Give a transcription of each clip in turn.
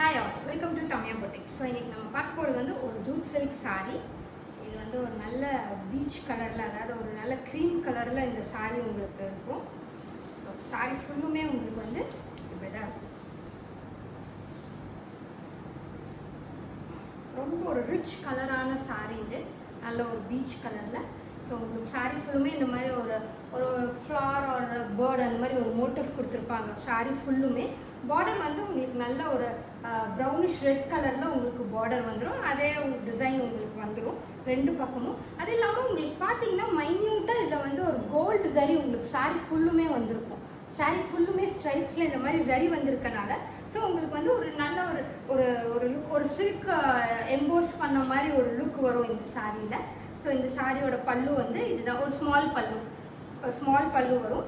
Hi all, welcome to Tamil boutique. So இன்றைக்கி நம்ம பார்க்க போகிறது வந்து ஒரு ஜூட் சில்க் சாரீ. இது வந்து ஒரு நல்ல பீச் கலரில், அதாவது ஒரு நல்ல க்ரீம் கலரில் இந்த சாரீ உங்களுக்கு இருக்கும். ஸோ சாரீ ஃபுல்லுமே உங்களுக்கு வந்து இப்படி தான் இருக்கும். ரொம்ப ஒரு ரிச் கலரான சாரீ இது, நல்ல ஒரு பீச் கலரில். ஸோ உங்களுக்கு சாரீ ஃபுல்லுமே இந்த மாதிரி ஒரு ஒரு ஃப்ளார் ஒரு பேர்ட் அந்த மாதிரி ஒரு மோட்டிவ் கொடுத்துருப்பாங்க. சாரீ ஃபுல்லுமே பார்டர் வந்து உங்களுக்கு நல்ல ஒரு ப்ரௌனிஷ் ரெட் கலரில் உங்களுக்கு பார்டர் வந்துடும். அதே டிசைன் உங்களுக்கு வந்துடும் ரெண்டு பக்கமும். அது இல்லாமல் உங்களுக்கு பார்த்தீங்கன்னா மைன்யூட்டாக இதில் வந்து ஒரு கோல்டு ஜரி உங்களுக்கு சாரீ ஃபுல்லுமே வந்திருக்கும். சாரீ ஃபுல்லுமே ஸ்ட்ரைப்ஸில் இந்த மாதிரி ஜரி வந்திருக்கனால ஸோ உங்களுக்கு வந்து ஒரு நல்ல ஒரு ஒரு ஒரு லுக், ஒரு சில்க் எம்போஸ் பண்ண மாதிரி ஒரு லுக் வரும் இந்த சாரியில். ஸோ இந்த சாரியோட பல்லு வந்து இதுதான், ஒரு ஸ்மால் பல்லு வரும்.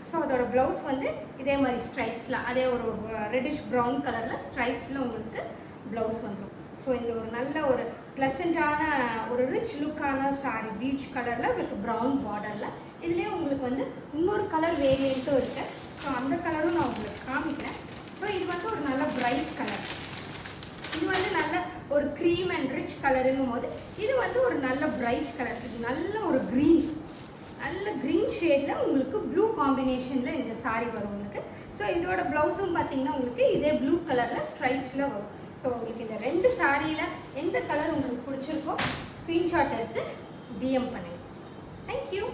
ஸோ அதோட ப்ளவுஸ் வந்து இதே மாதிரி ஸ்ட்ரைப்ஸில், அதே ஒரு ரெட்டிஷ் ப்ரௌன் கலரில் ஸ்ட்ரைப்ஸில் உங்களுக்கு ப்ளவுஸ் வந்துடும். ஸோ இந்த ஒரு நல்ல ஒரு ப்ளசண்ட்டான ஒரு ரிச் லுக்கான சாரீ, பீச் கலரில் வித் ப்ரௌன் பார்டரில். இதுலேயே உங்களுக்கு வந்து இன்னொரு கலர் வேரியண்ட்டும் இருக்குது. ஸோ அந்த கலரும் நான் உங்களுக்கு காமிக்கிறேன். ஸோ இது வந்து ஒரு நல்ல பிரைட் கலர், இது வந்து நல்ல ஒரு க்ரீம் அண்ட் ரிச் கலருங்கும் போது இது வந்து ஒரு நல்ல பிரைட் கலர். இது நல்ல ஒரு நல்ல க்ரீன் ஷேடில் உங்களுக்கு ப்ளூ காம்பினேஷனில் இந்த சாரீ வரும் உங்களுக்கு. ஸோ இதோட ப்ளவுஸும் பார்த்தீங்கன்னா உங்களுக்கு இதே ப்ளூ கலரில் ஸ்ட்ரைப்ஸில் வரும். ஸோ உங்களுக்கு இந்த ரெண்டு சாரியில் எந்த கலர் உங்களுக்கு பிடிச்சிருக்கோ ஸ்க்ரீன்ஷாட் எடுத்து டிஎம் பண்ணுங்க. தேங்க்யூ.